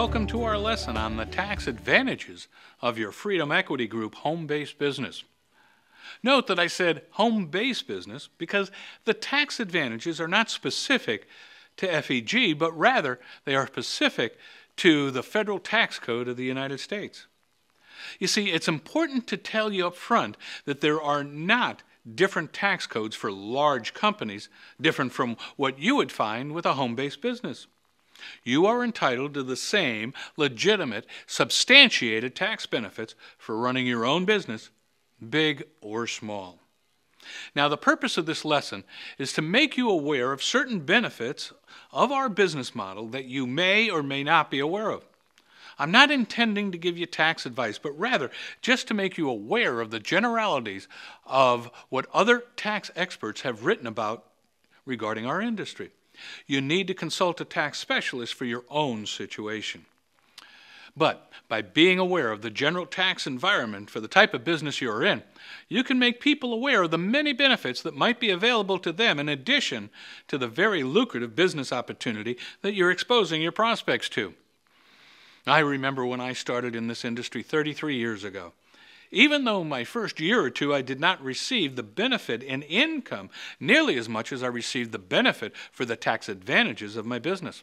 welcome to our lesson on the tax advantages of your Freedom Equity Group home-based business. Note that I said home-based business because the tax advantages are not specific to FEG, but rather they are specific to the Federal Tax Code of the United States. You see, it's important to tell you up front that there are not different tax codes for large companies, different from what you would find with a home-based business. You are entitled to the same legitimate, substantiated tax benefits for running your own business, big or small. Now, the purpose of this lesson is to make you aware of certain benefits of our business model that you may or may not be aware of. I'm not intending to give you tax advice, but rather just to make you aware of the generalities of what other tax experts have written about regarding our industry. You need to consult a tax specialist for your own situation. But by being aware of the general tax environment for the type of business you're in, you can make people aware of the many benefits that might be available to them in addition to the very lucrative business opportunity that you're exposing your prospects to. I remember when I started in this industry 33 years ago. Even though my first year or two I did not receive the benefit in income nearly as much as I received the benefit for the tax advantages of my business.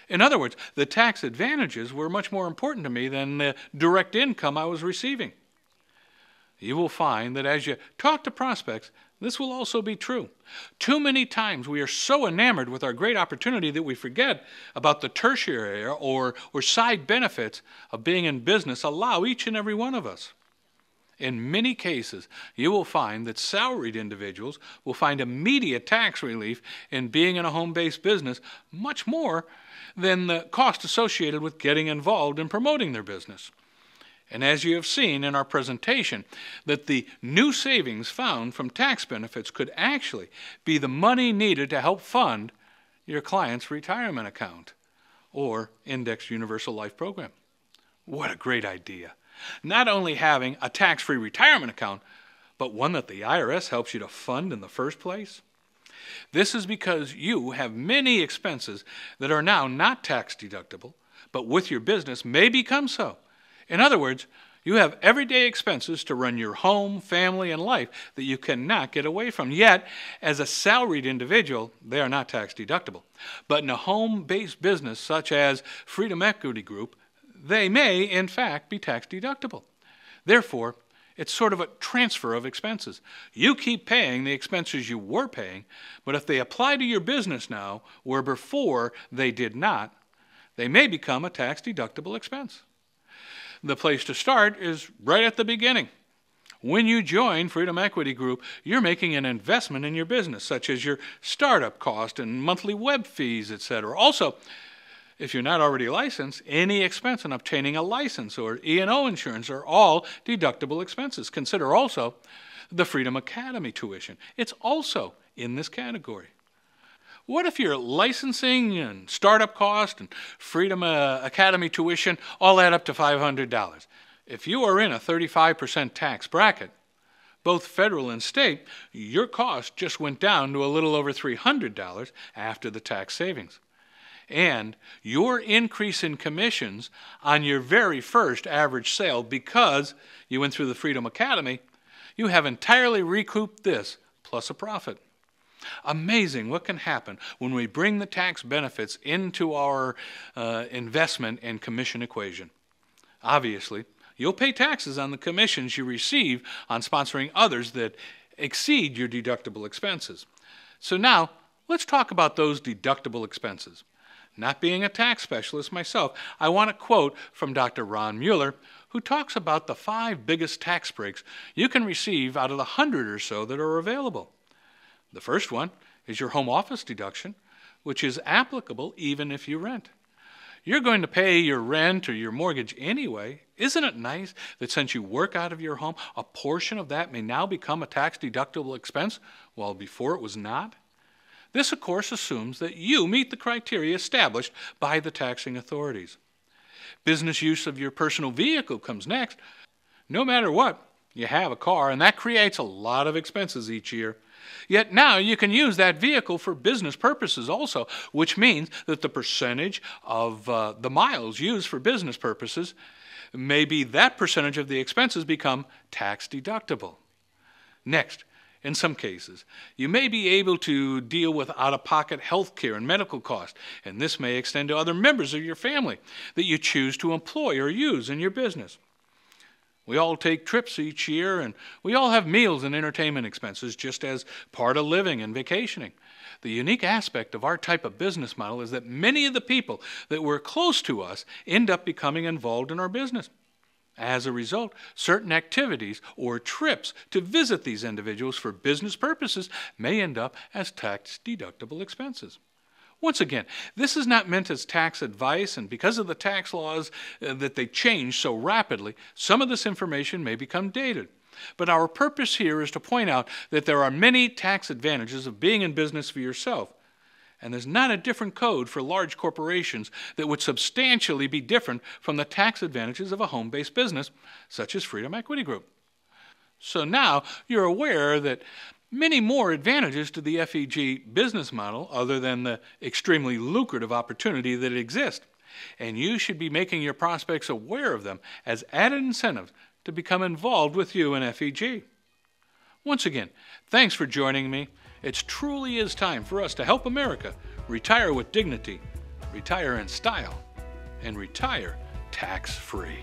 In other words, the tax advantages were much more important to me than the direct income I was receiving. You will find that as you talk to prospects, this will also be true. Too many times we are so enamored with our great opportunity that we forget about the tertiary or side benefits of being in business allow each and every one of us. In many cases, you will find that salaried individuals will find immediate tax relief in being in a home-based business much more than the cost associated with getting involved in promoting their business. And as you have seen in our presentation, that the new savings found from tax benefits could actually be the money needed to help fund your client's retirement account or Indexed Universal Life Program. What a great idea. Not only having a tax-free retirement account, but one that the IRS helps you to fund in the first place. This is because you have many expenses that are now not tax deductible, but with your business may become so. In other words, you have everyday expenses to run your home, family, and life that you cannot get away from. Yet, as a salaried individual, they are not tax deductible. But in a home-based business such as Freedom Equity Group, they may, in fact, be tax deductible. Therefore, it's sort of a transfer of expenses. You keep paying the expenses you were paying, but if they apply to your business now, where before they did not, they may become a tax deductible expense. The place to start is right at the beginning. When you join Freedom Equity Group, you're making an investment in your business, such as your startup cost and monthly web fees, etc. Also, if you're not already licensed, any expense in obtaining a license or E&O insurance are all deductible expenses. Consider also the Freedom Academy tuition. It's also in this category. What if your licensing and startup cost and Freedom Academy tuition all add up to $500? If you are in a 35% tax bracket, both federal and state, your cost just went down to a little over $300 after the tax savings. And your increase in commissions on your very first average sale, because you went through the Freedom Academy, you have entirely recouped this plus a profit. Amazing what can happen when we bring the tax benefits into our investment and commission equation. Obviously, you'll pay taxes on the commissions you receive on sponsoring others that exceed your deductible expenses. So now, let's talk about those deductible expenses. Not being a tax specialist myself, I want to quote from Dr. Ron Mueller, who talks about the 5 biggest tax breaks you can receive out of the 100 or so that are available. The first one is your home office deduction, which is applicable even if you rent. You're going to pay your rent or your mortgage anyway. Isn't it nice that since you work out of your home, a portion of that may now become a tax deductible expense, while before it was not? This, of course, assumes that you meet the criteria established by the taxing authorities. Business use of your personal vehicle comes next. No matter what, You have a car, and that creates a lot of expenses each year. Yet now you can use that vehicle for business purposes also, which means that the percentage of the miles used for business purposes, maybe that percentage of the expenses become tax deductible. Next, in some cases, you may be able to deal with out-of-pocket health care and medical costs, and this may extend to other members of your family that you choose to employ or use in your business. We all take trips each year, and we all have meals and entertainment expenses just as part of living and vacationing. The unique aspect of our type of business model is that many of the people that were close to us end up becoming involved in our business. As a result, certain activities or trips to visit these individuals for business purposes may end up as tax-deductible expenses. Once again, this is not meant as tax advice, and because of the tax laws that they change so rapidly, some of this information may become dated. But our purpose here is to point out that there are many tax advantages of being in business for yourself, and there's not a different code for large corporations that would substantially be different from the tax advantages of a home-based business, such as Freedom Equity Group. So now you're aware that many more advantages to the FEG business model other than the extremely lucrative opportunity that exists. And you should be making your prospects aware of them as added incentives to become involved with you in FEG. Once again, thanks for joining me. It truly is time for us to help America retire with dignity, retire in style, and retire tax-free.